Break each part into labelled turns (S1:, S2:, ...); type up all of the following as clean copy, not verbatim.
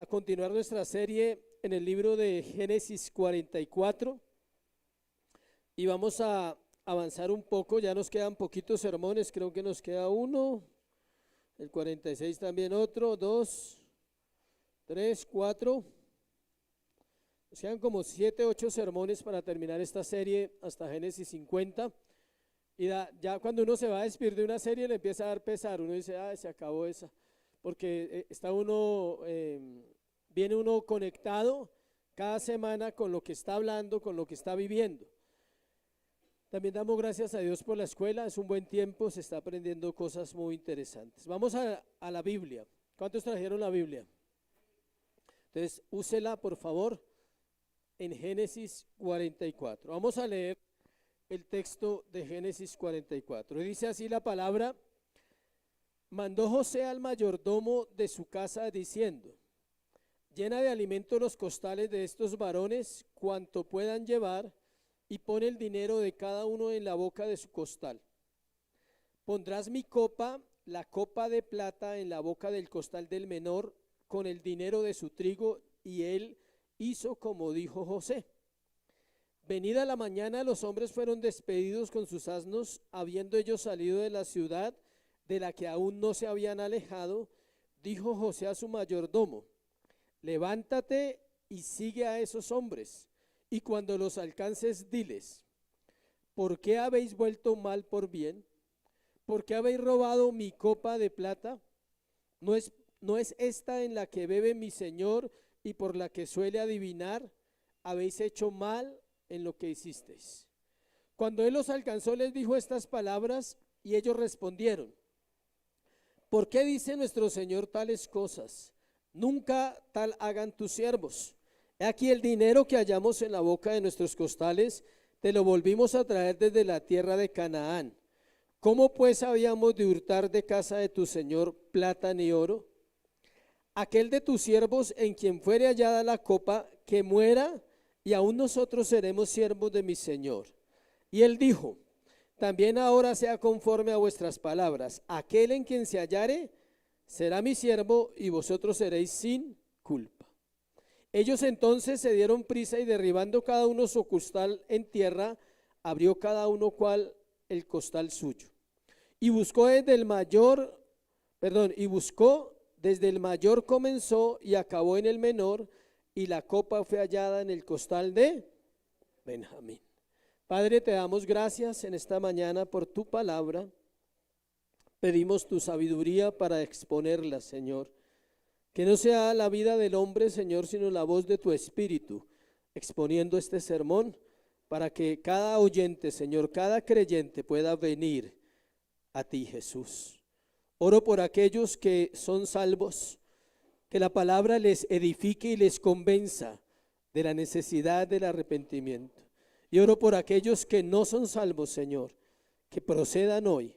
S1: continuar nuestra serie en el libro de Génesis 44 y vamos a avanzar un poco. Ya nos quedan poquitos sermones, creo que nos queda uno, el 46 también otro, 2, 3, 4. Nos quedan como 7, 8 sermones para terminar esta serie hasta Génesis 50. Y ya cuando uno se va a despedir de una serie le empieza a dar pesar, uno dice, se acabó esa, porque está uno, viene uno conectado cada semana con lo que está hablando, con lo que está viviendo. También damos gracias a Dios por la escuela, es un buen tiempo, se está aprendiendo cosas muy interesantes. Vamos a la Biblia. ¿Cuántos trajeron la Biblia? Entonces, úsela por favor en Génesis 44. Vamos a leer el texto de Génesis 44. Dice así la palabra: mandó José al mayordomo de su casa diciendo: llena de alimento los costales de estos varones cuanto puedan llevar, y pon el dinero de cada uno en la boca de su costal. Pondrás mi copa, la copa de plata, en la boca del costal del menor con el dinero de su trigo. Y él hizo como dijo José. Venida la mañana, los hombres fueron despedidos con sus asnos, habiendo ellos salido de la ciudad de la que aún no se habían alejado. Dijo José a su mayordomo: levántate y sigue a esos hombres, y cuando los alcances diles: ¿por qué habéis vuelto mal por bien? ¿Por qué habéis robado mi copa de plata? ¿No es esta en la que bebe mi señor y por la que suele adivinar? Habéis hecho mal en lo que hicisteis. Cuando él los alcanzó, les dijo estas palabras, y ellos respondieron: ¿por qué dice nuestro señor tales cosas? Nunca tal hagan tus siervos. He aquí el dinero que hallamos en la boca de nuestros costales, te lo volvimos a traer desde la tierra de Canaán. ¿Cómo pues habíamos de hurtar de casa de tu señor plata ni oro? Aquel de tus siervos en quien fuere hallada la copa, que muera, y aún nosotros seremos siervos de mi señor. Y él dijo: también ahora sea conforme a vuestras palabras. Aquel en quien se hallare será mi siervo, y vosotros seréis sin culpa. Ellos entonces se dieron prisa, y derribando cada uno su costal en tierra, abrió cada uno cual el costal suyo. Y buscó desde el mayor, desde el mayor comenzó y acabó en el menor, y la copa fue hallada en el costal de Benjamín. Padre, te damos gracias en esta mañana por tu palabra. Pedimos tu sabiduría para exponerla, Señor. Que no sea la vida del hombre, Señor, sino la voz de tu Espíritu, exponiendo este sermón, para que cada oyente, Señor, cada creyente pueda venir a ti, Jesús. Oro por aquellos que son salvos, que la palabra les edifique y les convenza de la necesidad del arrepentimiento. Y oro por aquellos que no son salvos, Señor, que procedan hoy,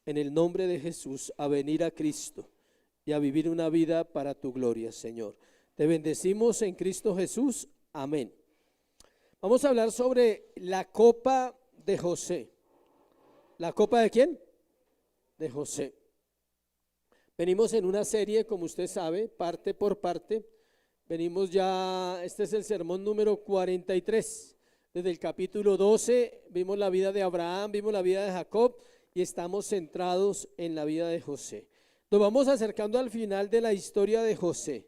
S1: en el nombre de Jesús, a venir a Cristo y a vivir una vida para tu gloria, Señor. Te bendecimos en Cristo Jesús. Amén. Vamos a hablar sobre la copa de José. ¿La copa de quién? De José. Venimos en una serie, como usted sabe, parte por parte. Venimos ya, este es el sermón número 43. Desde el capítulo 12 vimos la vida de Abraham, vimos la vida de Jacob y estamos centrados en la vida de José. Nos vamos acercando al final de la historia de José.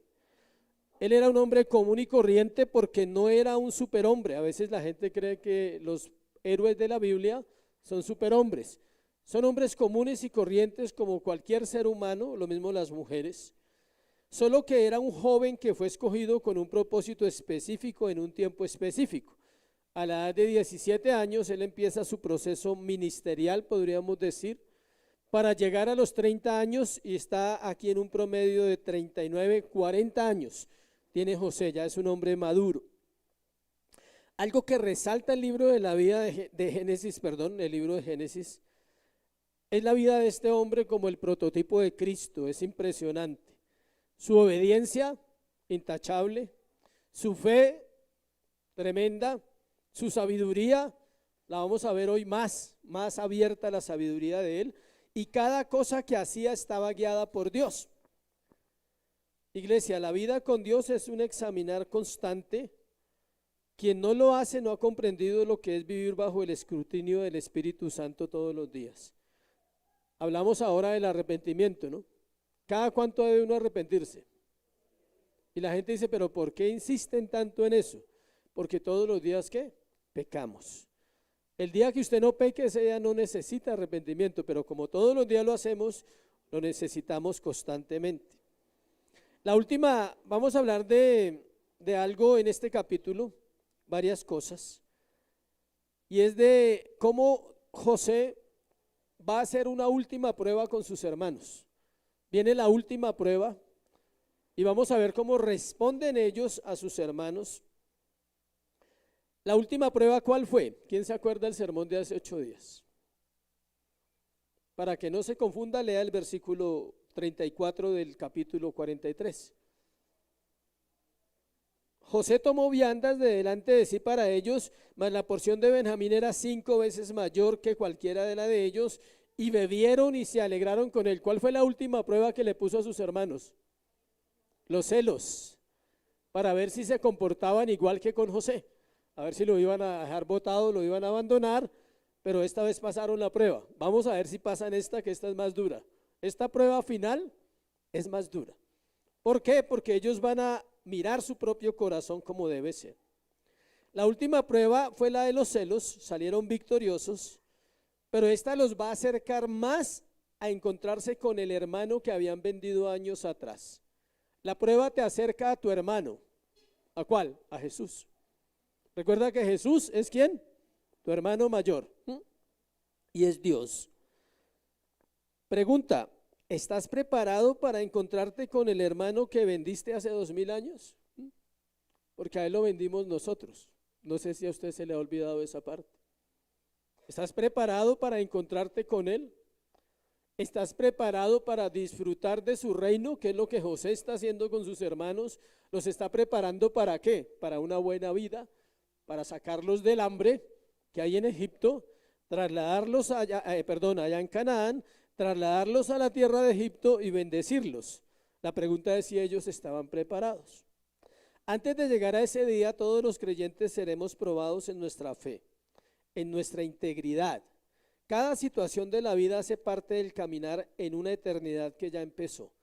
S1: Él era un hombre común y corriente porque no era un superhombre. A veces la gente cree que los héroes de la Biblia son superhombres. Son hombres comunes y corrientes como cualquier ser humano, lo mismo las mujeres. Solo que era un joven que fue escogido con un propósito específico en un tiempo específico. A la edad de 17 años él empieza su proceso ministerial, podríamos decir, para llegar a los 30 años y está aquí en un promedio de 39, 40 años. Tiene José, ya es un hombre maduro. Algo que resalta el libro de la vida de Génesis, el libro de Génesis, es la vida de este hombre como el prototipo de Cristo. Es impresionante. Su obediencia, intachable. Su fe, tremenda. Su sabiduría, la vamos a ver hoy más abierta la sabiduría de él. Y cada cosa que hacía estaba guiada por Dios. Iglesia, la vida con Dios es un examinar constante. Quien no lo hace no ha comprendido lo que es vivir bajo el escrutinio del Espíritu Santo todos los días. Hablamos ahora del arrepentimiento, ¿no? ¿Cada cuánto debe uno arrepentirse? Y la gente dice, pero ¿por qué insisten tanto en eso? Porque todos los días, ¿qué? Pecamos. El día que usted no peque, ese día no necesita arrepentimiento, pero como todos los días lo hacemos, lo necesitamos constantemente. La última, vamos a hablar de algo en este capítulo, varias cosas, y es de cómo José va a hacer una última prueba con sus hermanos. Viene la última prueba y vamos a ver cómo responden ellos a sus hermanos. La última prueba, ¿cuál fue? ¿Quién se acuerda del sermón de hace 8 días? Para que no se confunda, lea el versículo 34 del capítulo 43. José tomó viandas de delante de sí para ellos, mas la porción de Benjamín era 5 veces mayor que cualquiera de la de ellos, y bebieron y se alegraron con él. ¿Cuál fue la última prueba que le puso a sus hermanos? Los celos, para ver si se comportaban igual que con José, a ver si lo iban a dejar botado, lo iban a abandonar, pero esta vez pasaron la prueba. Vamos a ver si pasan esta, que esta es más dura. Esta prueba final es más dura. ¿Por qué? Porque ellos van a mirar su propio corazón como debe ser. La última prueba fue la de los celos, salieron victoriosos, pero esta los va a acercar más a encontrarse con el hermano que habían vendido años atrás. La prueba te acerca a tu hermano. ¿A cuál? A Jesús. Recuerda que Jesús es ¿quién? Tu hermano mayor. Y es Dios. Pregunta, ¿estás preparado para encontrarte con el hermano que vendiste hace 2000 años? Porque a él lo vendimos nosotros. No sé si a usted se le ha olvidado esa parte. ¿Estás preparado para encontrarte con él? ¿Estás preparado para disfrutar de su reino? ¿Qué es lo que José está haciendo con sus hermanos? ¿Los está preparando para qué? Para una buena vida, para sacarlos del hambre que hay en Egipto, trasladarlos allá en Canaán, trasladarlos a la tierra de Egipto y bendecirlos. La pregunta es si ellos estaban preparados. Antes de llegar a ese día, todos los creyentes seremos probados en nuestra fe, en nuestra integridad. Cada situación de la vida hace parte del caminar en una eternidad que ya empezó.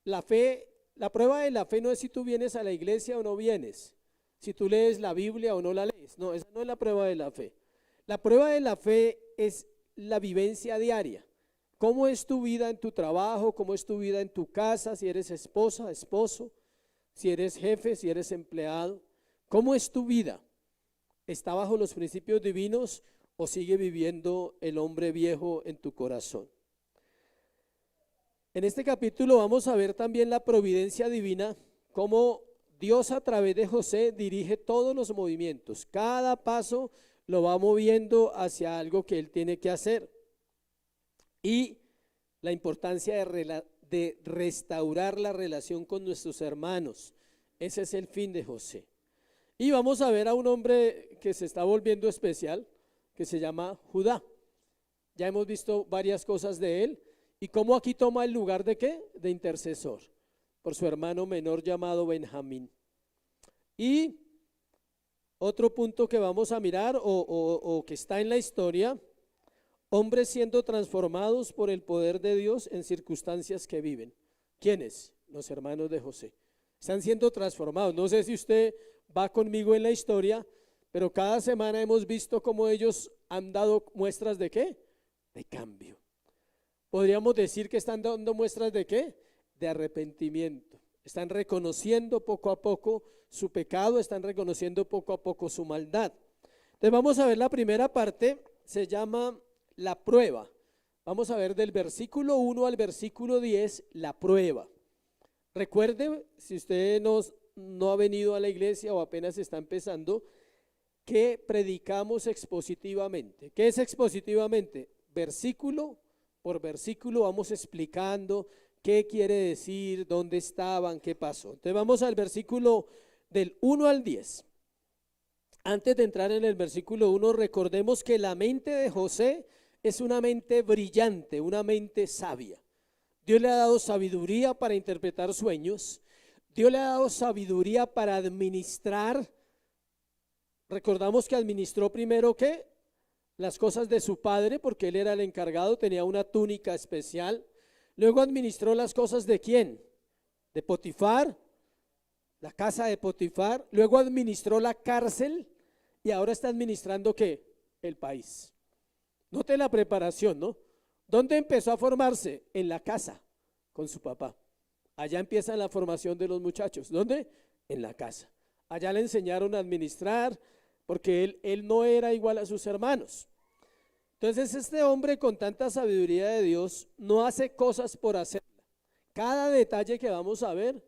S1: La fe, la prueba de la fe no es si tú vienes a la iglesia o no vienes, si tú lees la Biblia o no la lees. No, esa no es la prueba de la fe. La prueba de la fe es la vivencia diaria. ¿Cómo es tu vida en tu trabajo? ¿Cómo es tu vida en tu casa? Si eres esposa, esposo, si eres jefe, si eres empleado. ¿Cómo es tu vida? ¿Está bajo los principios divinos o sigue viviendo el hombre viejo en tu corazón? En este capítulo vamos a ver también la providencia divina, cómo Dios a través de José dirige todos los movimientos. Cada paso lo va moviendo hacia algo que él tiene que hacer. Y la importancia de restaurar la relación con nuestros hermanos. Ese es el fin de José. Y vamos a ver a un hombre que se está volviendo especial, que se llama Judá. Ya hemos visto varias cosas de él y cómo aquí toma el lugar de ¿qué? De intercesor, por su hermano menor llamado Benjamín. Y otro punto que vamos a mirar o que está en la historia, hombres siendo transformados por el poder de Dios en circunstancias que viven. ¿Quiénes? Los hermanos de José. Están siendo transformados. No sé si usted va conmigo en la historia, pero cada semana hemos visto cómo ellos han dado muestras de ¿qué? De cambio. Podríamos decir que están dando muestras de ¿qué? De arrepentimiento. Están reconociendo poco a poco su pecado, están reconociendo poco a poco su maldad. Entonces vamos a ver la primera parte, se llama la prueba. Vamos a ver del versículo 1 al versículo 10, la prueba. Recuerde, si usted no ha venido a la iglesia o apenas está empezando, que predicamos expositivamente. ¿Qué es expositivamente? Versículo por versículo vamos explicando qué quiere decir, dónde estaban, qué pasó. Entonces vamos al versículo del 1 al 10. Antes de entrar en el versículo 1, recordemos que la mente de José es una mente brillante, una mente sabia. Dios le ha dado sabiduría para interpretar sueños. Dios le ha dado sabiduría para administrar. Recordamos que administró primero ¿qué? Las cosas de su padre, porque él era el encargado, tenía una túnica especial. Luego administró las cosas ¿de quién? De Potifar, la casa de Potifar. Luego administró la cárcel y ahora está administrando ¿qué? El país. Note la preparación, ¿no? ¿Dónde empezó a formarse? En la casa, con su papá. Allá empieza la formación de los muchachos. ¿Dónde? En la casa. Allá le enseñaron a administrar, porque él no era igual a sus hermanos. Entonces este hombre con tanta sabiduría de Dios no hace cosas por hacerla. Cada detalle que vamos a ver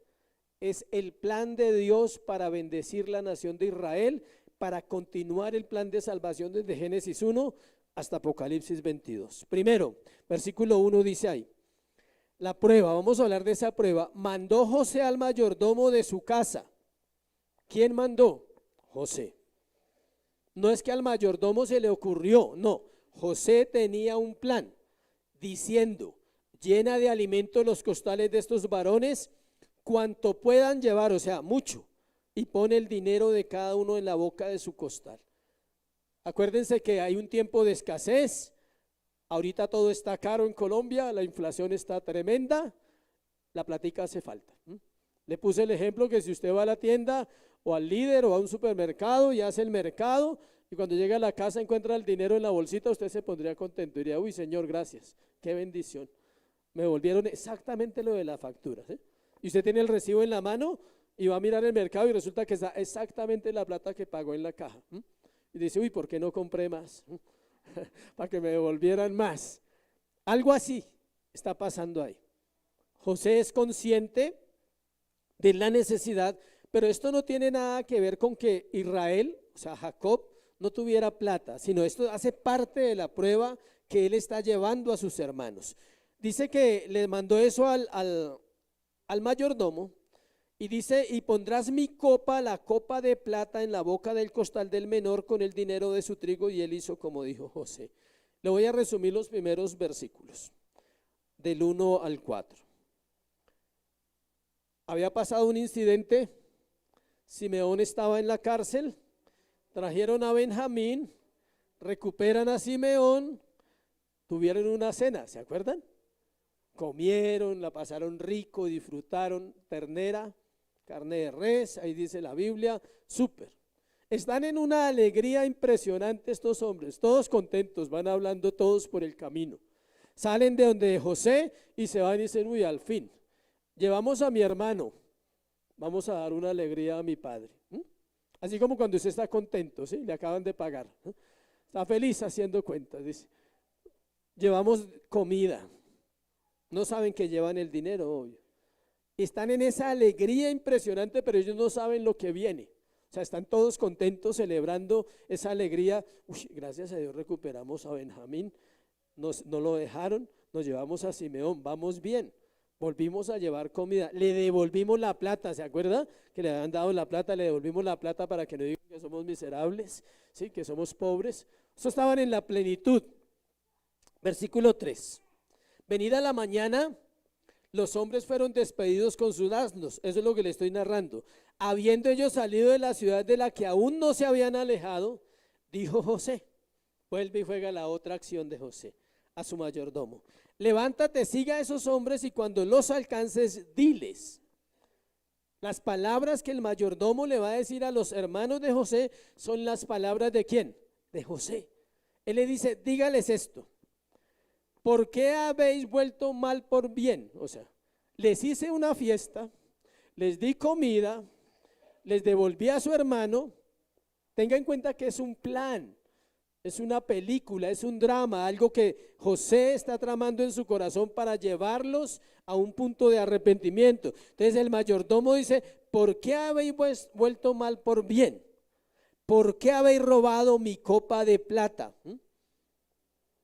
S1: es el plan de Dios para bendecir la nación de Israel, para continuar el plan de salvación desde Génesis 1 hasta Apocalipsis 22. Primero, versículo 1 dice ahí, la prueba, vamos a hablar de esa prueba. Mandó José al mayordomo de su casa. ¿Quién mandó? José. No es que al mayordomo se le ocurrió, no. José tenía un plan diciendo, llena de alimento los costales de estos varones, cuanto puedan llevar, o sea, mucho, y pone el dinero de cada uno en la boca de su costal. Acuérdense que hay un tiempo de escasez, ahorita todo está caro en Colombia, la inflación está tremenda, la platica hace falta. Le puse el ejemplo que si usted va a la tienda o al líder o a un supermercado y hace el mercado, y cuando llega a la casa encuentra el dinero en la bolsita, usted se pondría contento, diría, uy Señor, gracias, qué bendición, me devolvieron exactamente lo de la factura, ¿sí? Y usted tiene el recibo en la mano y va a mirar el mercado y resulta que está exactamente la plata que pagó en la caja, y dice, uy, ¿por qué no compré más? Para que me devolvieran más. Algo así está pasando ahí. José es consciente de la necesidad, pero esto no tiene nada que ver con que Israel, o sea, Jacob, no tuviera plata, sino esto hace parte de la prueba que él está llevando a sus hermanos. Dice que le mandó eso al mayordomo y dice, y pondrás mi copa, la copa de plata en la boca del costal del menor con el dinero de su trigo, y él hizo como dijo José. Le voy a resumir los primeros versículos, del 1 al 4. Había pasado un incidente, Simeón estaba en la cárcel, trajeron a Benjamín, recuperan a Simeón, tuvieron una cena, ¿se acuerdan? Comieron, la pasaron rico, disfrutaron ternera, carne de res, ahí dice la Biblia, súper. Están en una alegría impresionante estos hombres, todos contentos, van hablando todos por el camino. Salen de donde José y se van y dicen, uy, al fin, llevamos a mi hermano, vamos a dar una alegría a mi padre. Así como cuando usted está contento, ¿sí? Le acaban de pagar, está feliz haciendo cuentas, dice, llevamos comida, no saben que llevan el dinero, obvio. Están en esa alegría impresionante, pero ellos no saben lo que viene. O sea, están todos contentos celebrando esa alegría. Uy, gracias a Dios recuperamos a Benjamín, no lo dejaron, nos llevamos a Simeón, vamos bien. Volvimos a llevar comida, le devolvimos la plata, ¿se acuerda? Que le habían dado la plata, le devolvimos la plata para que no digan que somos miserables, ¿sí? Que somos pobres. Eso estaban en la plenitud. Versículo 3. Venida la mañana, los hombres fueron despedidos con sus asnos, eso es lo que le estoy narrando. Habiendo ellos salido de la ciudad de la que aún no se habían alejado, dijo José, vuelve y juega la otra acción de José a su mayordomo. Levántate, siga a esos hombres y cuando los alcances, diles. Las palabras que el mayordomo le va a decir a los hermanos de José son las palabras ¿de quién? De José. Él le dice, dígales esto. ¿Por qué habéis vuelto mal por bien? O sea, les hice una fiesta, les di comida, les devolví a su hermano. Tenga en cuenta que es un plan, es una película, es un drama, algo que José está tramando en su corazón para llevarlos a un punto de arrepentimiento. Entonces el mayordomo dice, ¿por qué habéis vuelto mal por bien? ¿Por qué habéis robado mi copa de plata?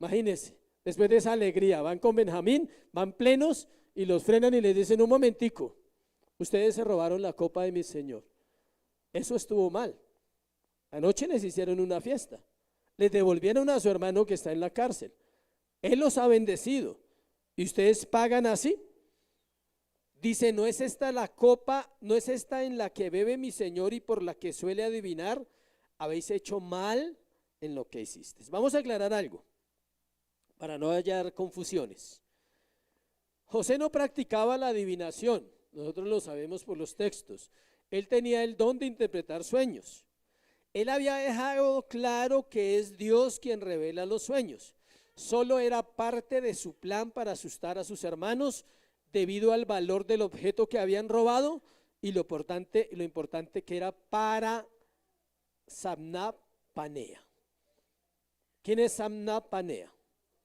S1: Imagínense. Después de esa alegría, van con Benjamín, van plenos y los frenan y les dicen, un momentico, ustedes se robaron la copa de mi señor. Eso estuvo mal. Anoche les hicieron una fiesta, les devolvieron a su hermano que está en la cárcel. Él los ha bendecido y ustedes pagan así. Dice, ¿no es esta la copa, no es esta en la que bebe mi Señor y por la que suele adivinar? Habéis hecho mal en lo que hicisteis. Vamos a aclarar algo para no hallar confusiones. José no practicaba la adivinación, nosotros lo sabemos por los textos. Él tenía el don de interpretar sueños. Él había dejado claro que es Dios quien revela los sueños. Solo era parte de su plan para asustar a sus hermanos debido al valor del objeto que habían robado y lo importante que era para Samná Panea. ¿Quién es Samná Panea?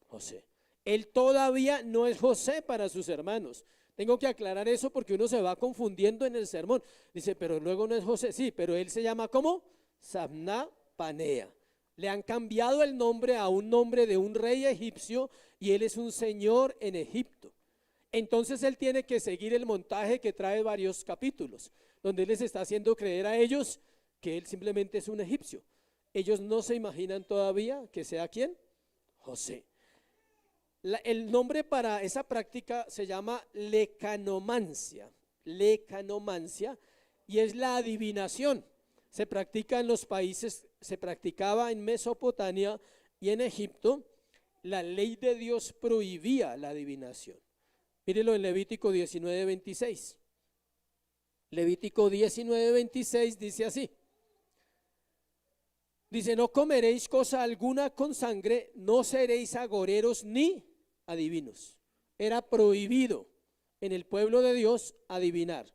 S1: José. Él todavía no es José para sus hermanos. Tengo que aclarar eso porque uno se va confundiendo en el sermón. Dice, pero luego no es José. Sí, pero él se llama ¿cómo? Samná Panea. Le han cambiado el nombre a un nombre de un rey egipcio y él es un señor en Egipto. Entonces él tiene que seguir el montaje que trae varios capítulos, donde él les está haciendo creer a ellos que él simplemente es un egipcio. Ellos no se imaginan todavía que sea ¿quién? José. El nombre para esa práctica se llama lecanomancia, y es la adivinación. Se practica en los países, se practicaba en Mesopotamia y en Egipto. La ley de Dios prohibía la adivinación. Mírelo en Levítico 19:26. Levítico 19:26 dice así. Dice, no comeréis cosa alguna con sangre, no seréis agoreros ni adivinos. Era prohibido en el pueblo de Dios adivinar.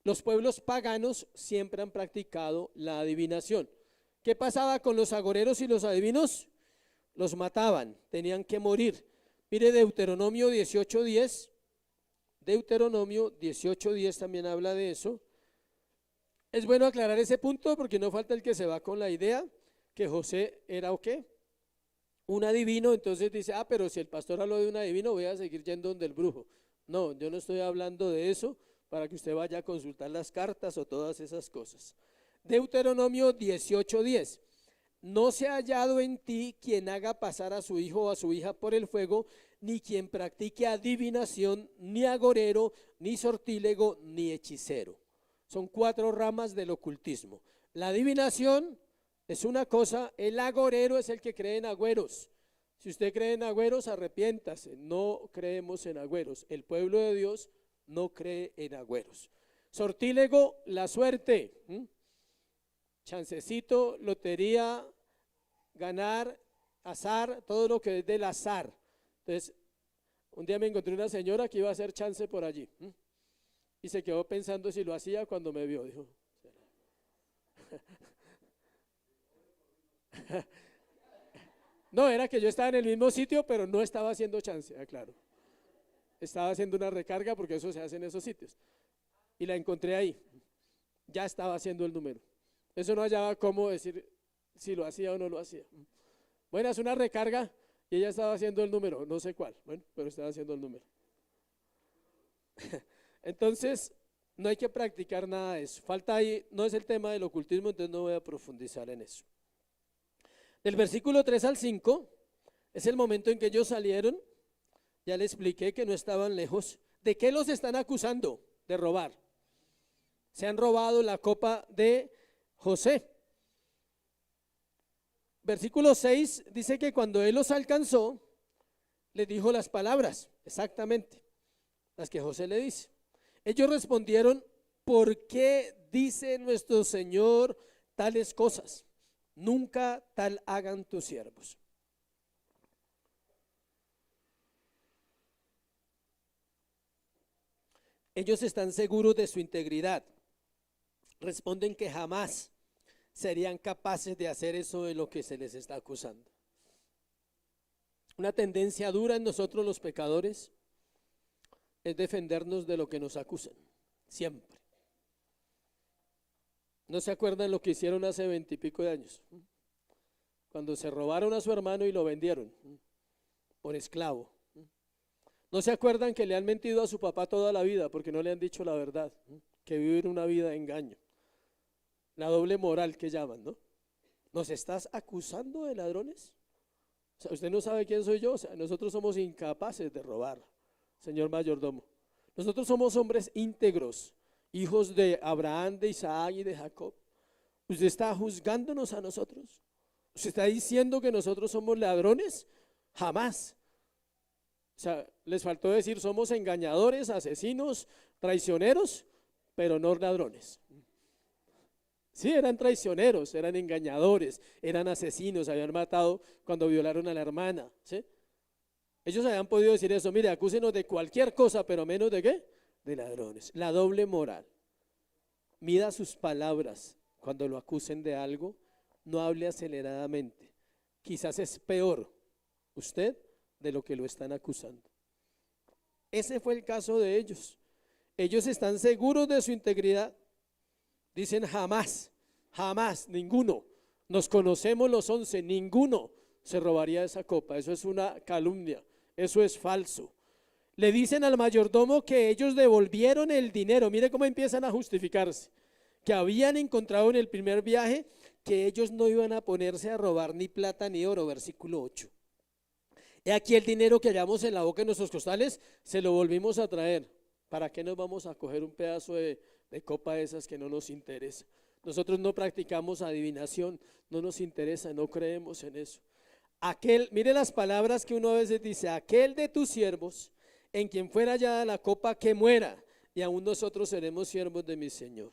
S1: Los pueblos paganos siempre han practicado la adivinación. ¿Qué pasaba con los agoreros y los adivinos? Los mataban, tenían que morir. Mire Deuteronomio 18:10. Deuteronomio 18:10 también habla de eso. Es bueno aclarar ese punto porque no falta el que se va con la idea que José era ¿o qué? Un adivino, entonces dice, pero si el pastor habló de un adivino voy a seguir yendo donde el brujo. No, yo no estoy hablando de eso para que usted vaya a consultar las cartas o todas esas cosas. Deuteronomio 18:10. No se ha hallado en ti quien haga pasar a su hijo o a su hija por el fuego, ni quien practique adivinación, ni agorero, ni sortílego, ni hechicero. Son 4 ramas del ocultismo. La adivinación es una cosa, el agorero es el que cree en agüeros. Si usted cree en agüeros, arrepiéntase, no creemos en agüeros. El pueblo de Dios no cree en agüeros. Sortílego, la suerte. Chancecito, lotería, ganar, azar, todo lo que es del azar. Entonces, un día me encontré una señora que iba a hacer chance por allí y se quedó pensando si lo hacía cuando me vio. Dijo, no, era que yo estaba en el mismo sitio, pero no estaba haciendo chance, claro. Estaba haciendo una recarga porque eso se hace en esos sitios. Y la encontré ahí. Ya estaba haciendo el número. Eso no hallaba cómo decir si lo hacía o no lo hacía. Bueno, es una recarga y ella estaba haciendo el número, no sé cuál, bueno, pero estaba haciendo el número. Entonces, no hay que practicar nada de eso. Falta ahí, no es el tema del ocultismo, entonces no voy a profundizar en eso. Del versículo 3 al 5 es el momento en que ellos salieron. Ya le expliqué que no estaban lejos. ¿De qué los están acusando? De robar. Se han robado la copa de José. Versículo 6 dice que cuando él los alcanzó, les dijo las palabras, exactamente, las que José le dice. Ellos respondieron, ¿por qué dice nuestro Señor tales cosas? Nunca tal hagan tus siervos. Ellos están seguros de su integridad. Responden que jamás serían capaces de hacer eso de lo que se les está acusando. Una tendencia dura en nosotros los pecadores es defendernos de lo que nos acusan, siempre. ¿No se acuerdan lo que hicieron hace 20 y pico de años? Cuando se robaron a su hermano y lo vendieron por esclavo. ¿No se acuerdan que le han mentido a su papá toda la vida porque no le han dicho la verdad? Que viven una vida de engaño. La doble moral que llaman, ¿no? ¿Nos estás acusando de ladrones? O sea, usted no sabe quién soy yo, o sea, nosotros somos incapaces de robar, señor mayordomo. Nosotros somos hombres íntegros, hijos de Abraham, de Isaac y de Jacob. ¿Usted está juzgándonos a nosotros? ¿Usted está diciendo que nosotros somos ladrones? Jamás. O sea, les faltó decir somos engañadores, asesinos, traicioneros, pero no ladrones. Sí, eran traicioneros, eran engañadores, eran asesinos, habían matado cuando violaron a la hermana, ¿sí? Ellos habían podido decir eso, mire, acúsenos de cualquier cosa, pero menos de ¿qué? De ladrones. La doble moral. Mida sus palabras cuando lo acusen de algo, no hable aceleradamente. Quizás es peor usted de lo que lo están acusando. Ese fue el caso de ellos. Ellos están seguros de su integridad. Dicen jamás, jamás, ninguno. Nos conocemos los 11, ninguno se robaría esa copa. Eso es una calumnia, eso es falso. Le dicen al mayordomo que ellos devolvieron el dinero. Mire cómo empiezan a justificarse. Que habían encontrado en el primer viaje que ellos no iban a ponerse a robar ni plata ni oro, versículo 8. He aquí el dinero que hallamos en la boca de nuestros costales, se lo volvimos a traer. ¿Para qué nos vamos a coger un pedazo de copa de esas que no nos interesa? Nosotros no practicamos adivinación, no nos interesa, no creemos en eso. Mire las palabras que uno a veces dice, aquel de tus siervos, en quien fuera hallada la copa, que muera, y aún nosotros seremos siervos de mi Señor.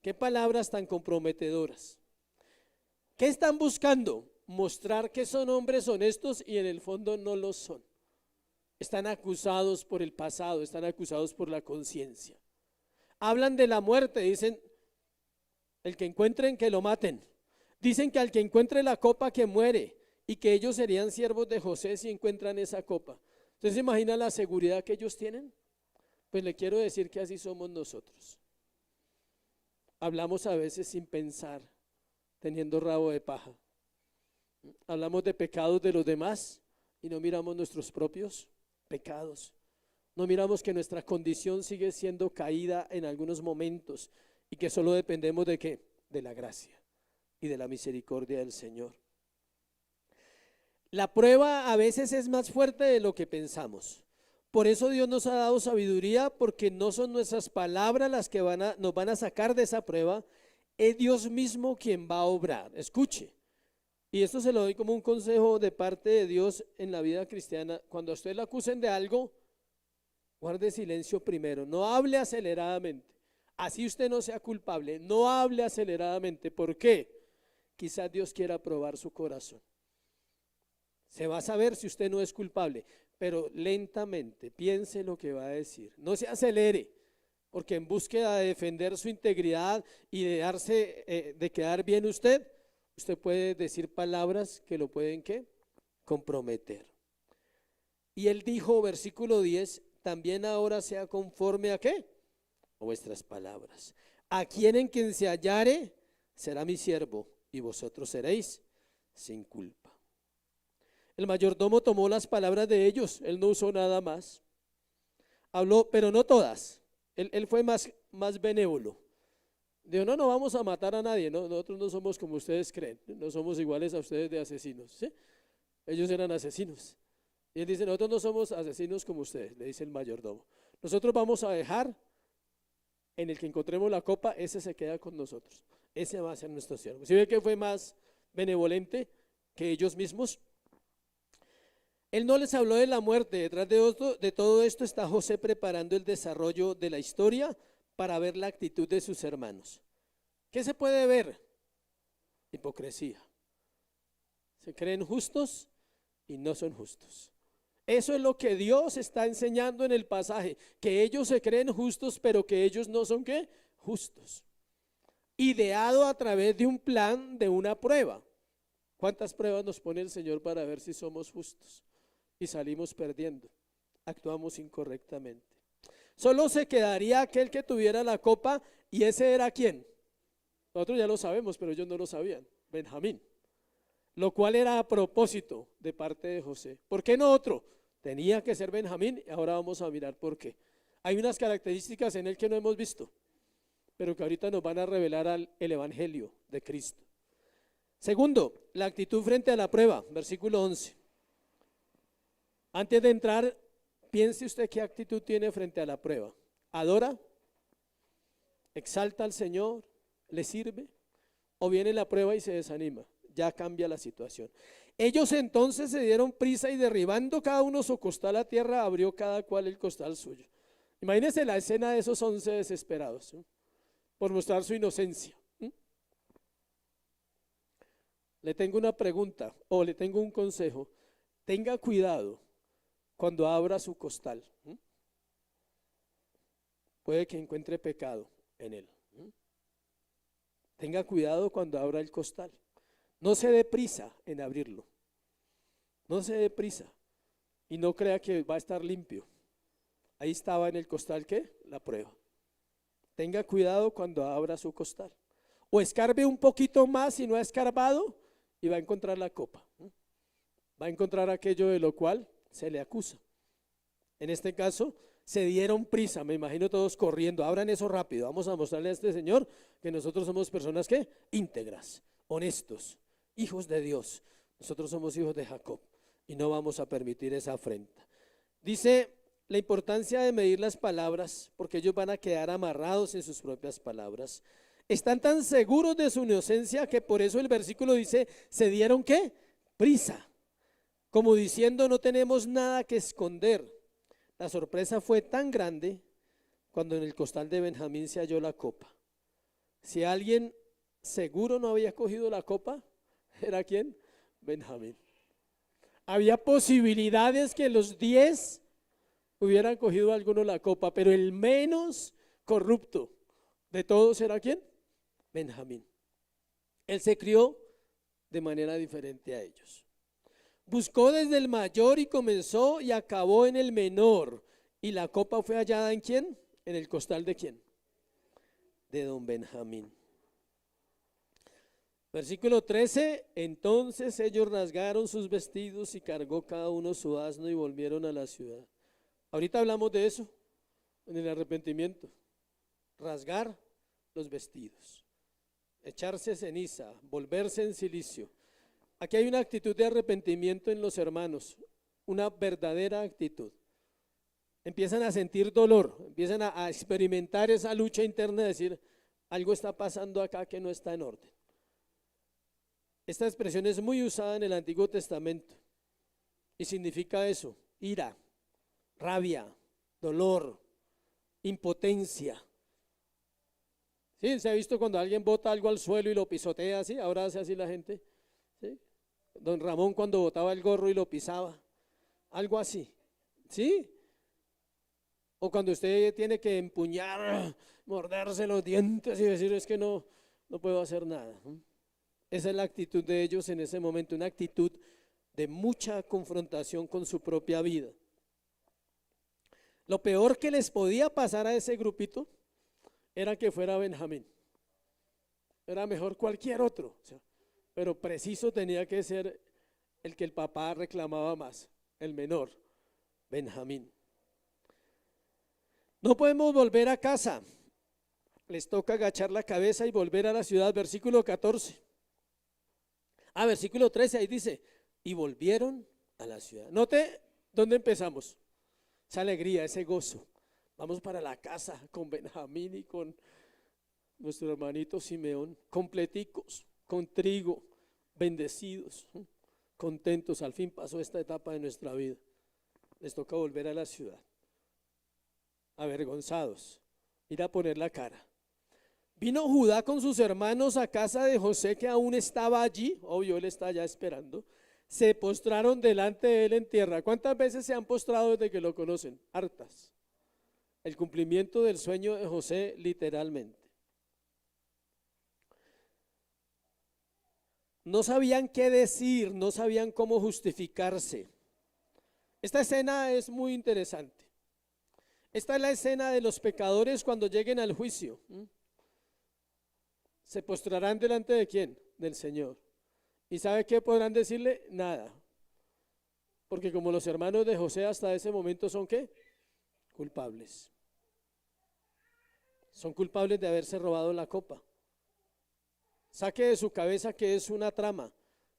S1: Qué palabras tan comprometedoras. ¿Qué están buscando? Mostrar que son hombres honestos y en el fondo no lo son. Están acusados por el pasado, están acusados por la conciencia. Hablan de la muerte, dicen, el que encuentren que lo maten. Dicen que al que encuentre la copa que muere y que ellos serían siervos de José si encuentran esa copa. ¿Usted se imagina la seguridad que ellos tienen? Pues le quiero decir que así somos nosotros. Hablamos a veces sin pensar, teniendo rabo de paja. Hablamos de pecados de los demás y no miramos nuestros propios pecados. No miramos que nuestra condición sigue siendo caída en algunos momentos y que solo dependemos de ¿qué? De la gracia y de la misericordia del Señor. La prueba a veces es más fuerte de lo que pensamos. Por eso Dios nos ha dado sabiduría, porque no son nuestras palabras las que nos van a sacar de esa prueba, es Dios mismo quien va a obrar. Escuche, y esto se lo doy como un consejo de parte de Dios en la vida cristiana. Cuando a usted lo acusen de algo, guarde silencio primero, no hable aceleradamente. Así usted no sea culpable, no hable aceleradamente. ¿Por qué? Quizás Dios quiera probar su corazón. Se va a saber si usted no es culpable, pero lentamente piense lo que va a decir. No se acelere, porque en búsqueda de defender su integridad y de quedar bien usted puede decir palabras que lo pueden ¿qué? Comprometer. Y él dijo, versículo 10, también ahora sea conforme a ¿qué? A vuestras palabras. A quien se hallare será mi siervo y vosotros seréis sin culpa. El mayordomo tomó las palabras de ellos, él no usó nada más. Habló, pero no todas. Él fue más benévolo. Dijo, no vamos a matar a nadie, no, nosotros no somos como ustedes creen, no somos iguales a ustedes de asesinos, ¿sí? Ellos eran asesinos. Y él dice, nosotros no somos asesinos como ustedes, le dice el mayordomo. Nosotros vamos a dejar, en el que encontremos la copa, ese se queda con nosotros. Ese va a ser nuestro siervo. ¿Sí ve que fue más benevolente que ellos mismos? Él no les habló de la muerte. Detrás de todo esto está José preparando el desarrollo de la historia para ver la actitud de sus hermanos. ¿Qué se puede ver? Hipocresía. Se creen justos y no son justos. Eso es lo que Dios está enseñando en el pasaje, que ellos se creen justos, pero que ellos no son ¿qué? Justos. Ideado a través de un plan, de una prueba. ¿Cuántas pruebas nos pone el Señor para ver si somos justos? Y salimos perdiendo, actuamos incorrectamente. Solo se quedaría aquel que tuviera la copa, y ese era ¿quién? Nosotros ya lo sabemos, pero ellos no lo sabían, Benjamín. Lo cual era a propósito de parte de José. ¿Por qué no otro? Tenía que ser Benjamín, y ahora vamos a mirar por qué. Hay unas características en él que no hemos visto, pero que ahorita nos van a revelar el evangelio de Cristo. Segundo, la actitud frente a la prueba, versículo 11. Antes de entrar, Piense usted qué actitud tiene frente a la prueba. ¿Adora? ¿Exalta al Señor? ¿Le sirve? ¿O viene la prueba y se desanima? Ya cambia la situación. Ellos entonces se dieron prisa y derribando cada uno su costal a tierra, abrió cada cual el costal suyo. Imagínense la escena de esos 11 desesperados, ¿sí? Por mostrar su inocencia. ¿Sí? Le tengo una pregunta o le tengo un consejo. Tenga cuidado cuando abra su costal. ¿Sí? Puede que encuentre pecado en él. ¿Sí? Tenga cuidado cuando abra el costal. No se dé prisa en abrirlo. No se dé prisa. Y no crea que va a estar limpio. Ahí estaba en el costal, ¿qué? La prueba. Tenga cuidado cuando abra su costal. O escarbe un poquito más si no ha escarbado y va a encontrar la copa. Va a encontrar aquello de lo cual se le acusa. En este caso, se dieron prisa, me imagino todos corriendo. Abran eso rápido. Vamos a mostrarle a este señor que nosotros somos personas ¿qué? Íntegras, honestos, hijos de Dios. Nosotros somos hijos de Jacob y no vamos a permitir esa afrenta. Dice la importancia de medir las palabras, porque ellos van a quedar amarrados en sus propias palabras. Están tan seguros de su inocencia que por eso el versículo dice, ¿se dieron qué? Prisa, como diciendo no tenemos nada que esconder. La sorpresa fue tan grande cuando en el costal de Benjamín se halló la copa. Si alguien seguro no había cogido la copa, ¿era quién? Benjamín. Había posibilidades que los 10 hubieran cogido alguno la copa, pero el menos corrupto de todos era ¿quién? Benjamín. Él se crió de manera diferente a ellos. Buscó desde el mayor y comenzó y acabó en el menor. Y la copa fue hallada ¿en quién? En el costal de ¿quién? De don Benjamín. Versículo 13, entonces ellos rasgaron sus vestidos y cargó cada uno su asno y volvieron a la ciudad. Ahorita hablamos de eso, en el arrepentimiento. Rasgar los vestidos, echarse ceniza, volverse en silicio. Aquí hay una actitud de arrepentimiento en los hermanos, una verdadera actitud. Empiezan a sentir dolor, empiezan a experimentar esa lucha interna de decir, algo está pasando acá que no está en orden. Esta expresión es muy usada en el Antiguo Testamento y significa eso, ira, rabia, dolor, impotencia. ¿Sí? ¿Se ha visto cuando alguien bota algo al suelo y lo pisotea así? Ahora hace así la gente. ¿Sí? Don Ramón cuando botaba el gorro y lo pisaba, algo así. ¿Sí? O cuando usted tiene que empuñar, morderse los dientes y decir es que no puedo hacer nada. Esa es la actitud de ellos en ese momento, una actitud de mucha confrontación con su propia vida. Lo peor que les podía pasar a ese grupito era que fuera Benjamín. Era mejor cualquier otro, pero preciso tenía que ser el que el papá reclamaba más, el menor, Benjamín. No podemos volver a casa, les toca agachar la cabeza y volver a la ciudad, versículo 14. Versículo 13, ahí dice, y volvieron a la ciudad. Note dónde empezamos, esa alegría, ese gozo. Vamos para la casa con Benjamín y con nuestro hermanito Simeón, completicos, con trigo, bendecidos, contentos. Al fin pasó esta etapa de nuestra vida. Les toca volver a la ciudad, avergonzados, ir a poner la cara. Vino Judá con sus hermanos a casa de José, que aún estaba allí, obvio, él está ya esperando. Se postraron delante de él en tierra. ¿Cuántas veces se han postrado desde que lo conocen? Hartas. El cumplimiento del sueño de José, literalmente. No sabían qué decir, no sabían cómo justificarse. Esta escena es muy interesante. Esta es la escena de los pecadores cuando lleguen al juicio. Se postrarán delante de ¿quién? Del Señor. ¿Y sabe qué podrán decirle? Nada. Porque como los hermanos de José hasta ese momento son ¿qué? Culpables. Son culpables de haberse robado la copa. Saque de su cabeza que es una trama.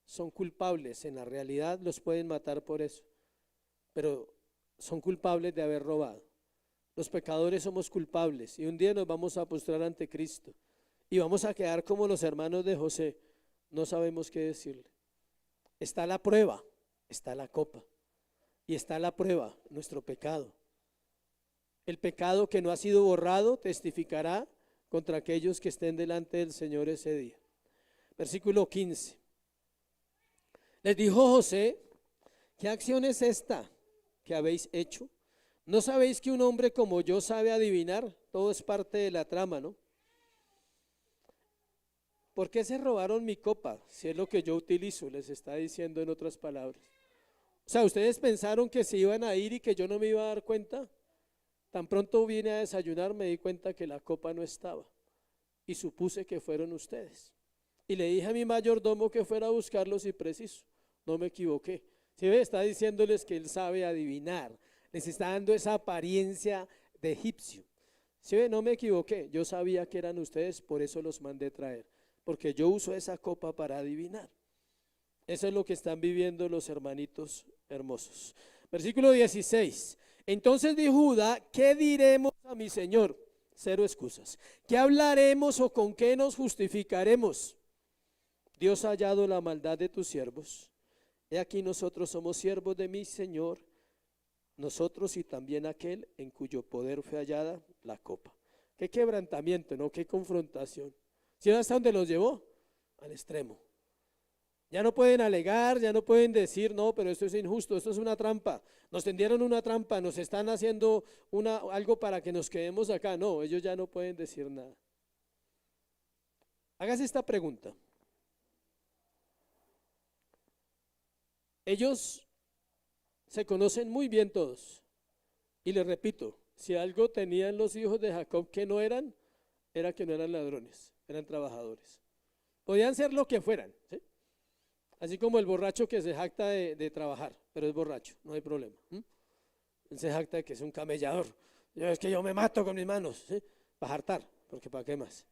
S1: Son culpables. En la realidad los pueden matar por eso. Pero son culpables de haber robado. Los pecadores somos culpables y un día nos vamos a postrar ante Cristo y vamos a quedar como los hermanos de José. No sabemos qué decirle. Está la prueba, está la copa y está la prueba, nuestro pecado. El pecado que no ha sido borrado testificará contra aquellos que estén delante del Señor ese día. Versículo 15. Les dijo José: ¿qué acción es esta que habéis hecho? ¿No sabéis que un hombre como yo sabe adivinar? Todo es parte de la trama, ¿no? ¿Por qué se robaron mi copa? Si es lo que yo utilizo, les está diciendo en otras palabras. O sea, ¿ustedes pensaron que se iban a ir y que yo no me iba a dar cuenta? Tan pronto vine a desayunar me di cuenta que la copa no estaba y supuse que fueron ustedes. Y le dije a mi mayordomo que fuera a buscarlos y preciso, no me equivoqué. ¿Sí ve? Está diciéndoles que él sabe adivinar, les está dando esa apariencia de egipcio. ¿Sí ve? No me equivoqué, yo sabía que eran ustedes, por eso los mandé traer, porque yo uso esa copa para adivinar. Eso es lo que están viviendo los hermanitos hermosos. Versículo 16. Entonces dijo Judá: ¿qué diremos a mi señor? Cero excusas. ¿Qué hablaremos o con qué nos justificaremos? Dios ha hallado la maldad de tus siervos. He aquí nosotros somos siervos de mi señor, nosotros y también aquel en cuyo poder fue hallada la copa. Qué quebrantamiento, ¿no? Qué confrontación. ¿Sí hasta dónde los llevó? Al extremo. Ya no pueden alegar, ya no pueden decir, no, pero esto es injusto, esto es una trampa. Nos tendieron una trampa, nos están haciendo algo para que nos quedemos acá. No, ellos ya no pueden decir nada. Hágase esta pregunta. Ellos se conocen muy bien todos. Y les repito, si algo tenían los hijos de Jacob que no eran, era que no eran ladrones, eran trabajadores. Podían ser lo que fueran, ¿sí? Así como el borracho que se jacta de trabajar, pero es borracho, no hay problema. Él se jacta de que es un camellador. Es que yo me mato con mis manos, ¿sí? Para hartar, porque ¿para qué más?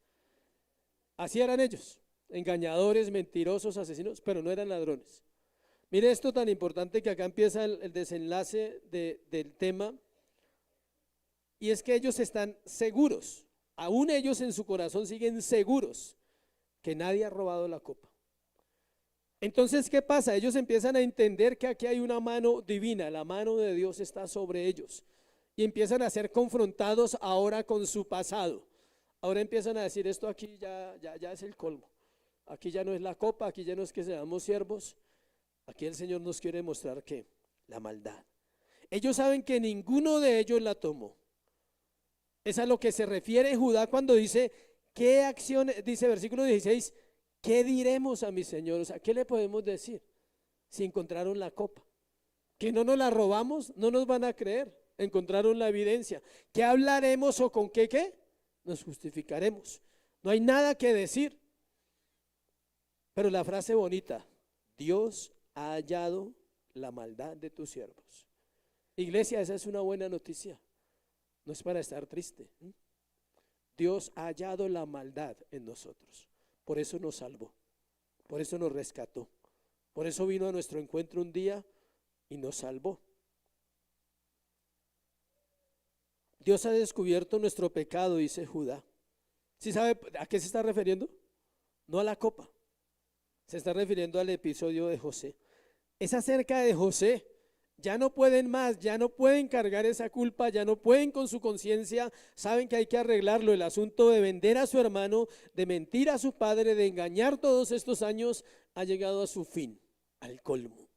S1: Así eran ellos, engañadores, mentirosos, asesinos, pero no eran ladrones. Mire esto tan importante que acá empieza el desenlace del tema, y es que ellos están seguros, aún ellos en su corazón siguen seguros que nadie ha robado la copa. Entonces, ¿qué pasa? Ellos empiezan a entender que aquí hay una mano divina, la mano de Dios está sobre ellos y empiezan a ser confrontados ahora con su pasado. Ahora empiezan a decir, esto aquí ya es el colmo, aquí ya no es la copa, aquí ya no es que seamos siervos, aquí el Señor nos quiere mostrar que la maldad. Ellos saben que ninguno de ellos la tomó. Es a lo que se refiere Judá cuando dice, ¿qué acción? Dice versículo 16, ¿qué diremos a mi Señor? O sea, ¿qué le podemos decir si encontraron la copa? Que no nos la robamos, no nos van a creer, encontraron la evidencia. ¿Qué hablaremos o con qué nos justificaremos? No hay nada que decir. Pero la frase bonita, Dios ha hallado la maldad de tus siervos. Iglesia, esa es una buena noticia, no es para estar triste. Dios ha hallado la maldad en nosotros. Por eso nos salvó, por eso nos rescató, por eso vino a nuestro encuentro un día y nos salvó. Dios ha descubierto nuestro pecado, dice Judá. ¿Sí sabe a qué se está refiriendo? No a la copa, se está refiriendo al episodio de José. Es acerca de José. Ya no pueden más, ya no pueden cargar esa culpa, ya no pueden con su conciencia, saben que hay que arreglarlo. El asunto de vender a su hermano, de mentir a su padre, de engañar todos estos años, ha llegado a su fin, al colmo.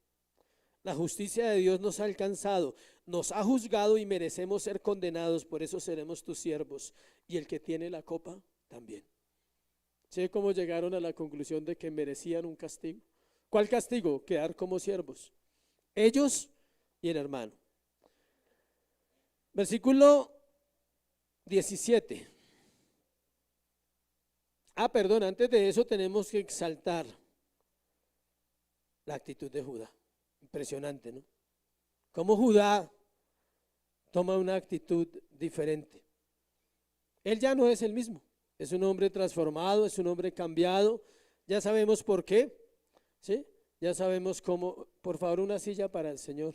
S1: La justicia de Dios nos ha alcanzado, nos ha juzgado y merecemos ser condenados, por eso seremos tus siervos. Y el que tiene la copa, también. ¿Sí cómo llegaron a la conclusión de que merecían un castigo? ¿Cuál castigo? Quedar como siervos. Ellos y el hermano. Versículo 17. Perdón, antes de eso tenemos que exaltar la actitud de Judá. Impresionante, ¿no? Cómo Judá toma una actitud diferente. Él ya no es el mismo, es un hombre transformado, es un hombre cambiado. Ya sabemos por qué, ¿sí? Ya sabemos cómo. Por favor, una silla para el Señor.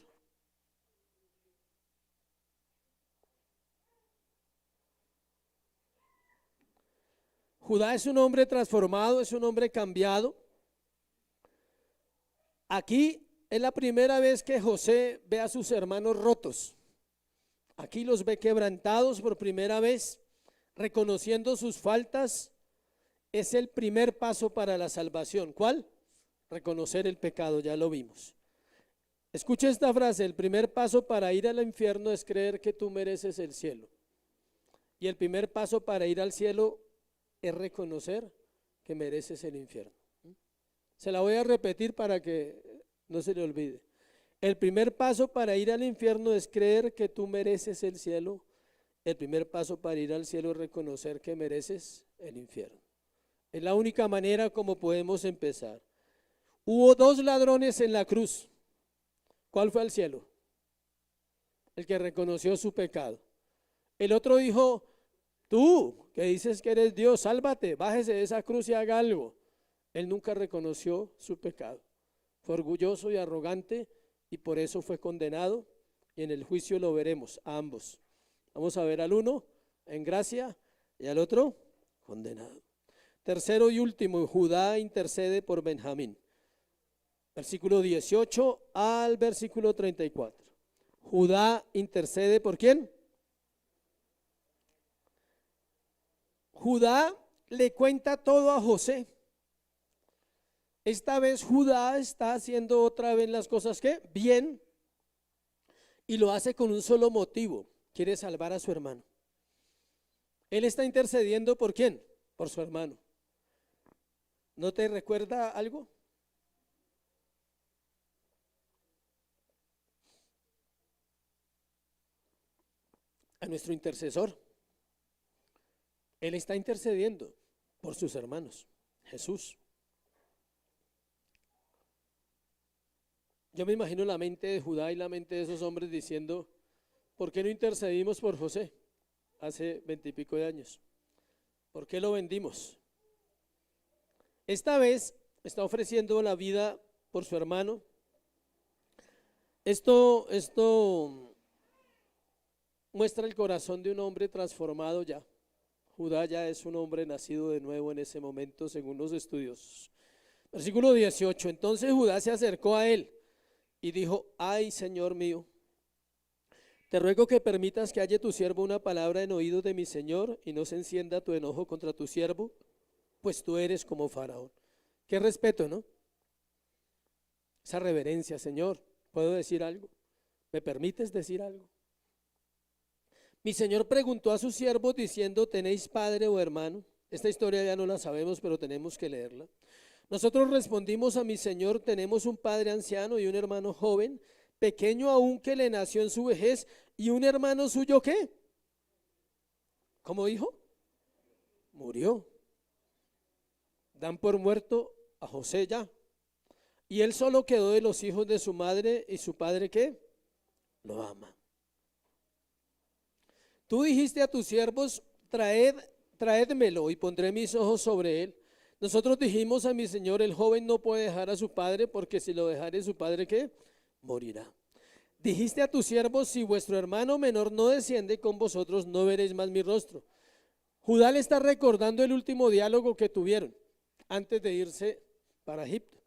S1: Judá es un hombre transformado, es un hombre cambiado. Aquí es la primera vez que José ve a sus hermanos rotos. Aquí los ve quebrantados por primera vez, reconociendo sus faltas. Es el primer paso para la salvación. ¿Cuál? Reconocer el pecado, ya lo vimos. Escucha esta frase: el primer paso para ir al infierno es creer que tú mereces el cielo. Y el primer paso para ir al cielo es reconocer que mereces el infierno. Se la voy a repetir para que no se le olvide. El primer paso para ir al infierno es creer que tú mereces el cielo. El primer paso para ir al cielo es reconocer que mereces el infierno. Es la única manera como podemos empezar. Hubo dos ladrones en la cruz. ¿Cuál fue al cielo? El que reconoció su pecado. El otro dijo: tú que dices que eres Dios, sálvate, bájese de esa cruz y haga algo. Él nunca reconoció su pecado. Fue orgulloso y arrogante y por eso fue condenado, y en el juicio lo veremos a ambos. Vamos a ver al uno en gracia y al otro condenado. Tercero y último, Judá intercede por Benjamín. Versículo 18 al versículo 34. Judá intercede ¿por quién? Judá le cuenta todo a José. Esta vez Judá está haciendo otra vez las cosas ¿qué? Bien, y lo hace con un solo motivo: quiere salvar a su hermano. Él está intercediendo ¿por quién? Por su hermano. ¿No te recuerda algo? A nuestro intercesor. Él está intercediendo por sus hermanos, Jesús. Yo me imagino la mente de Judá y la mente de esos hombres diciendo: ¿por qué no intercedimos por José hace 20 y pico de años? ¿Por qué lo vendimos? Esta vez está ofreciendo la vida por su hermano. Esto muestra el corazón de un hombre transformado ya. Judá ya es un hombre nacido de nuevo en ese momento, según los estudios. Versículo 18. Entonces Judá se acercó a él y dijo: ay, Señor mío, te ruego que permitas que halle tu siervo una palabra en oídos de mi Señor y no se encienda tu enojo contra tu siervo, pues tú eres como Faraón. Qué respeto, ¿no? Esa reverencia: Señor, ¿puedo decir algo? ¿Me permites decir algo? Mi Señor preguntó a sus siervos diciendo: ¿tenéis padre o hermano? Esta historia ya no la sabemos, pero tenemos que leerla. Nosotros respondimos a mi Señor: tenemos un padre anciano y un hermano joven, pequeño aún, que le nació en su vejez, y un hermano suyo ¿qué? ¿Cómo dijo? Murió. Dan por muerto a José ya. Y él solo quedó de los hijos de su madre, y su padre ¿qué? Lo ama. Tú dijiste a tus siervos: traédmelo y pondré mis ojos sobre él. Nosotros dijimos a mi Señor: el joven no puede dejar a su padre, porque si lo dejare su padre ¿qué? Morirá. Dijiste a tus siervos: si vuestro hermano menor no desciende con vosotros, no veréis más mi rostro. Judá le está recordando el último diálogo que tuvieron antes de irse para Egipto.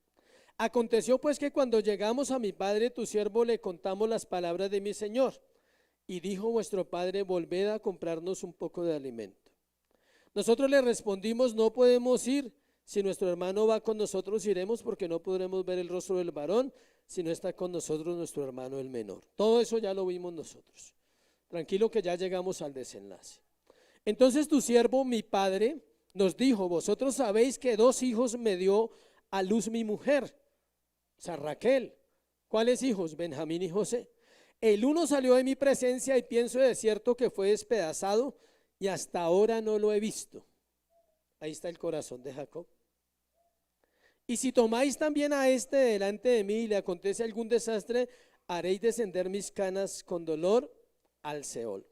S1: Aconteció pues que cuando llegamos a mi padre tu siervo, le contamos las palabras de mi Señor. Y dijo vuestro padre: volved a comprarnos un poco de alimento. Nosotros le respondimos: no podemos ir. Si nuestro hermano va con nosotros, iremos, porque no podremos ver el rostro del varón si no está con nosotros nuestro hermano el menor. Todo eso ya lo vimos nosotros. Tranquilo que ya llegamos al desenlace. Entonces tu siervo, mi padre, nos dijo: vosotros sabéis que 2 hijos me dio a luz mi mujer, o sea, Raquel. ¿Cuáles hijos? Benjamín y José. El uno salió de mi presencia y pienso de cierto que fue despedazado, y hasta ahora no lo he visto. Ahí está el corazón de Jacob. Y si tomáis también a este delante de mí y le acontece algún desastre, haréis descender mis canas con dolor al Seol.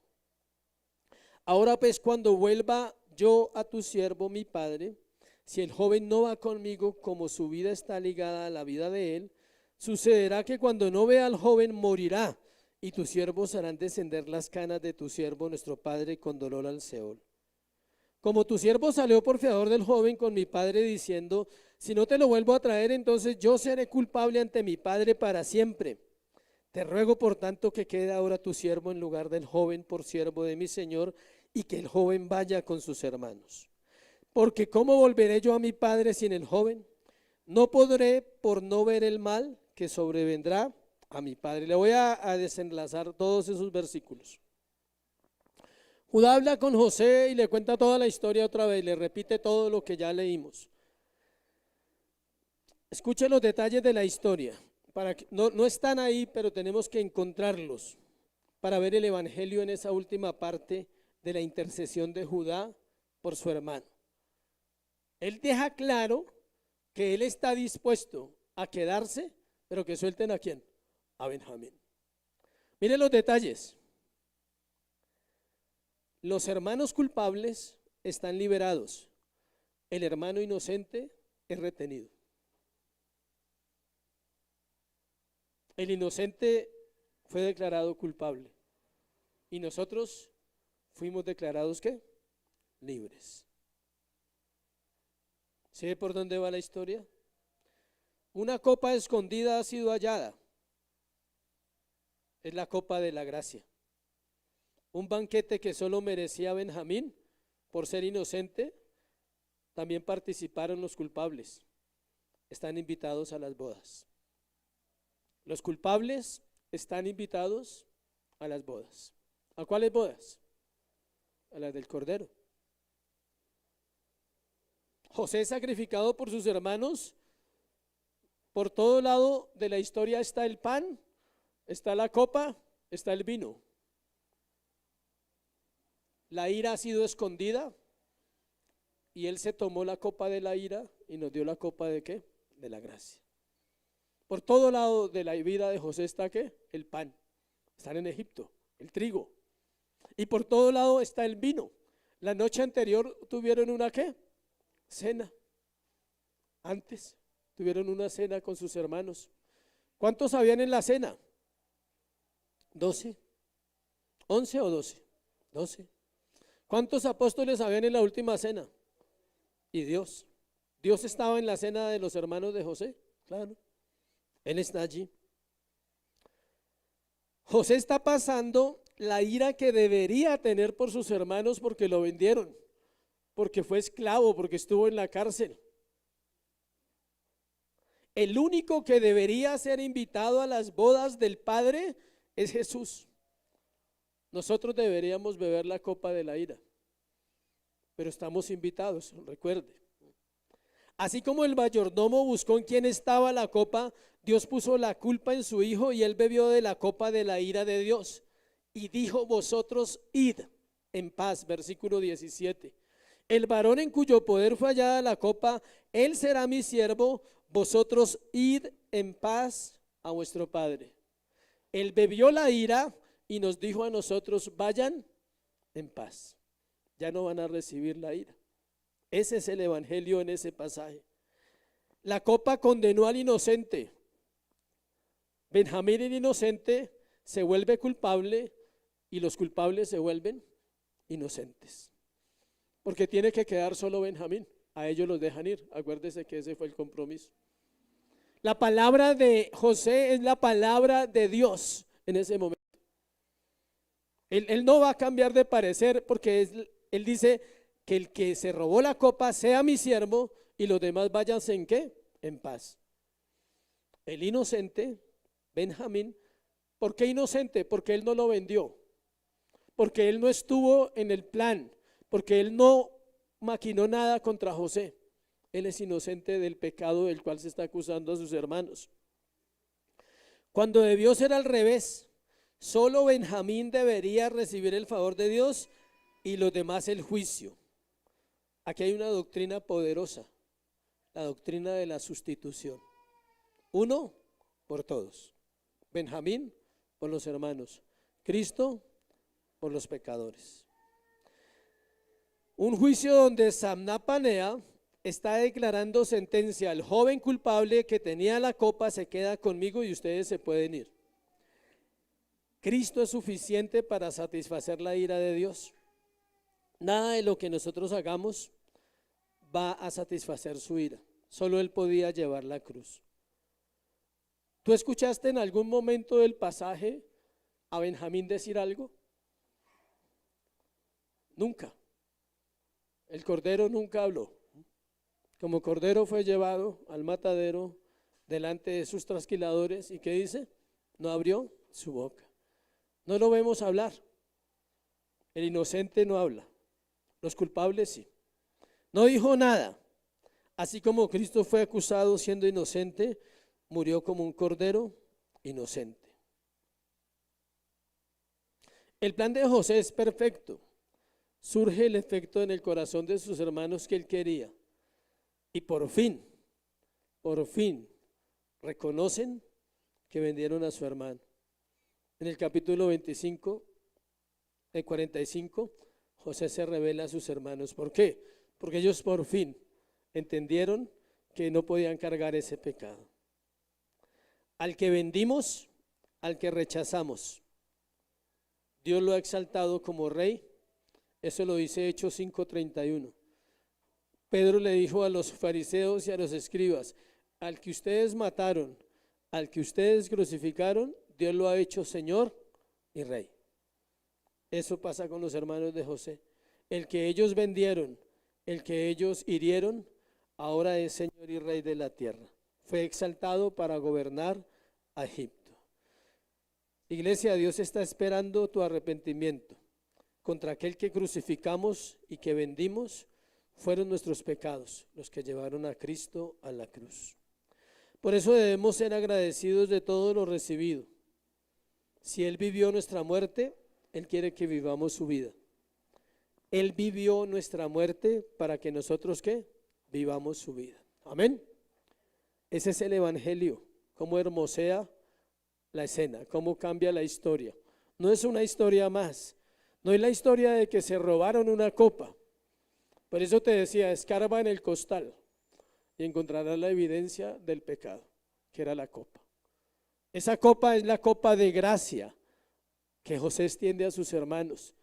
S1: Ahora pues, cuando vuelva yo a tu siervo mi padre, si el joven no va conmigo, como su vida está ligada a la vida de él, sucederá que cuando no vea al joven morirá, y tus siervos harán descender las canas de tu siervo nuestro padre con dolor al Seol. como tu siervo salió por fiador del joven con mi padre diciendo, si no te lo vuelvo a traer, entonces yo seré culpable ante mi padre para siempre. Te ruego por tanto que quede ahora tu siervo en lugar del joven por siervo de mi señor, y que el joven vaya con sus hermanos. Porque ¿cómo volveré yo a mi padre sin el joven? No podré por no ver el mal que sobrevendrá a mi padre. Le voy a desenlazar todos esos versículos. Judá habla con José y le cuenta toda la historia otra vez, le repite todo lo que ya leímos. Escuche los detalles de la historia. No están ahí, pero tenemos que encontrarlos para ver el evangelio en esa última parte de la intercesión de Judá por su hermano. Él deja claro que él está dispuesto a quedarse, pero que suelten ¿a quién? A Benjamín. Miren los detalles. Los hermanos culpables están liberados. El hermano inocente es retenido. El inocente fue declarado culpable. Y nosotros fuimos declarados ¿qué? Libres. ¿Sí ve por dónde va la historia? Una copa escondida ha sido hallada. Es la copa de la gracia. Un banquete que solo merecía Benjamín por ser inocente, también participaron los culpables. Están invitados a las bodas. Los culpables están invitados a las bodas. ¿A cuáles bodas? A las del Cordero. José es sacrificado por sus hermanos. Por todo lado de la historia está el pan, está la copa, está el vino. La ira ha sido escondida y él se tomó la copa de la ira y nos dio la copa de ¿qué? De la gracia. Por todo lado de la vida de José está ¿qué? El pan. Están en Egipto, el trigo. Y por todo lado está el vino. La noche anterior tuvieron una ¿qué? Cena. Antes tuvieron una cena con sus hermanos. ¿Cuántos habían en la cena? 12. 11 o 12. 12. ¿Cuántos apóstoles habían en la última cena? Y Dios. Dios estaba en la cena de los hermanos de José. Claro. Él está allí. José está pasando la ira que debería tener por sus hermanos porque lo vendieron, porque fue esclavo, porque estuvo en la cárcel. El único que debería ser invitado a las bodas del Padre es Jesús. Nosotros deberíamos beber la copa de la ira, pero estamos invitados, recuerde. Así como el mayordomo buscó en quién estaba la copa, Dios puso la culpa en su hijo y él bebió de la copa de la ira de Dios. Y dijo: vosotros id en paz, versículo 17. El varón en cuyo poder fue hallada la copa, él será mi siervo, vosotros id en paz a vuestro padre. Él bebió la ira y nos dijo a nosotros: vayan en paz. Ya no van a recibir la ira. Ese es el evangelio en ese pasaje. La copa condenó al inocente. Benjamín, el inocente, se vuelve culpable y los culpables se vuelven inocentes. Porque tiene que quedar solo Benjamín. A ellos los dejan ir. Acuérdese que ese fue el compromiso. La palabra de José es la palabra de Dios en ese momento. Él no va a cambiar de parecer porque él dice que el que se robó la copa sea mi siervo y los demás váyanse en ¿qué? En paz. El inocente, Benjamín, ¿por qué inocente? Porque él no lo vendió, porque él no estuvo en el plan, porque él no maquinó nada contra José. Él es inocente del pecado del cual se está acusando a sus hermanos. Cuando debió ser al revés, solo Benjamín debería recibir el favor de Dios y los demás el juicio. Aquí hay una doctrina poderosa, la doctrina de la sustitución. Uno por todos. Benjamín por los hermanos. Cristo por los pecadores. Un juicio donde Samnapanea está declarando sentencia: el joven culpable que tenía la copa se queda conmigo y ustedes se pueden ir. Cristo es suficiente para satisfacer la ira de Dios. Nada de lo que nosotros hagamos va a satisfacer su ira. Solo Él podía llevar la cruz. ¿Tú escuchaste en algún momento del pasaje a Benjamín decir algo? Nunca. El cordero nunca habló. Como cordero fue llevado al matadero delante de sus trasquiladores. ¿Y qué dice? No abrió su boca. No lo vemos hablar. El inocente no habla. Los culpables sí. No dijo nada. Así como Cristo fue acusado siendo inocente, murió como un cordero inocente. El plan de José es perfecto. Surge el efecto en el corazón de sus hermanos que él quería. Y por fin, reconocen que vendieron a su hermano. En el capítulo 25, el 45, José se revela a sus hermanos. ¿Por qué? Porque ellos por fin entendieron que no podían cargar ese pecado. Al que vendimos, al que rechazamos, Dios lo ha exaltado como rey. Eso lo dice Hechos 5:31. Pedro le dijo a los fariseos y a los escribas: al que ustedes mataron, al que ustedes crucificaron, Dios lo ha hecho Señor y Rey. Eso pasa con los hermanos de José. El que ellos vendieron, el que ellos hirieron, ahora es Señor y Rey de la tierra. Fue exaltado para gobernar a Egipto. Iglesia, Dios está esperando tu arrepentimiento. Contra aquel que crucificamos y que vendimos, fueron nuestros pecados los que llevaron a Cristo a la cruz. Por eso debemos ser agradecidos de todo lo recibido. Si Él vivió nuestra muerte, Él quiere que vivamos su vida. Él vivió nuestra muerte para que nosotros, ¿qué? Vivamos su vida. Amén. Ese es el evangelio. Cómo hermosea la escena, cómo cambia la historia. No es una historia más. No es la historia de que se robaron una copa. Por eso te decía, escarba en el costal y encontrarás la evidencia del pecado, que era la copa. Esa copa es la copa de gracia que José extiende a sus hermanos,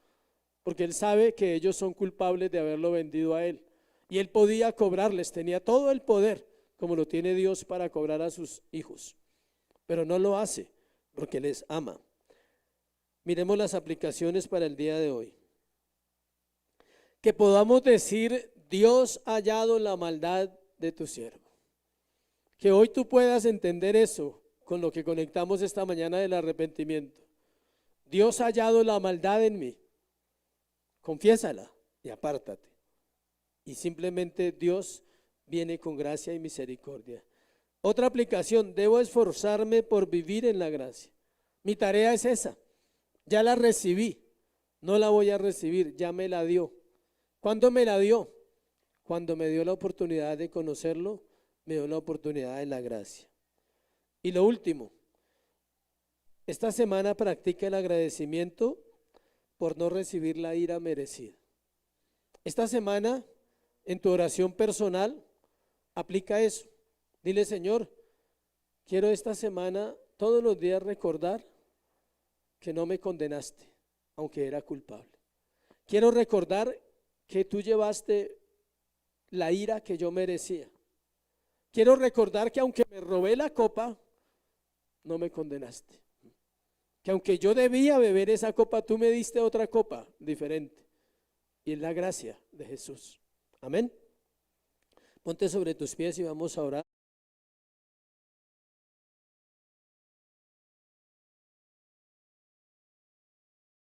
S1: porque él sabe que ellos son culpables de haberlo vendido a él. Y él podía cobrarles, tenía todo el poder, como lo tiene Dios para cobrar a sus hijos. Pero no lo hace, porque les ama. Miremos las aplicaciones para el día de hoy. Que podamos decir: Dios ha hallado la maldad de tu siervo. Que hoy tú puedas entender eso con lo que conectamos esta mañana del arrepentimiento. Dios ha hallado la maldad en mí. Confiésala y apártate. Y simplemente Dios viene con gracia y misericordia. Otra aplicación: debo esforzarme por vivir en la gracia. Mi tarea es esa. Ya la recibí, no la voy a recibir, ya me la dio. ¿Cuándo me la dio? Cuando me dio la oportunidad de conocerlo, me dio la oportunidad de la gracia. Y lo último, esta semana practica el agradecimiento por no recibir la ira merecida. Esta semana, en tu oración personal, aplica eso. Dile: Señor, quiero esta semana todos los días recordar que no me condenaste, aunque era culpable. Quiero recordar que tú llevaste la ira que yo merecía. Quiero recordar que aunque me robé la copa, no me condenaste. Que aunque yo debía beber esa copa, tú me diste otra copa diferente. Y es la gracia de Jesús. Amén. Ponte sobre tus pies y vamos a orar.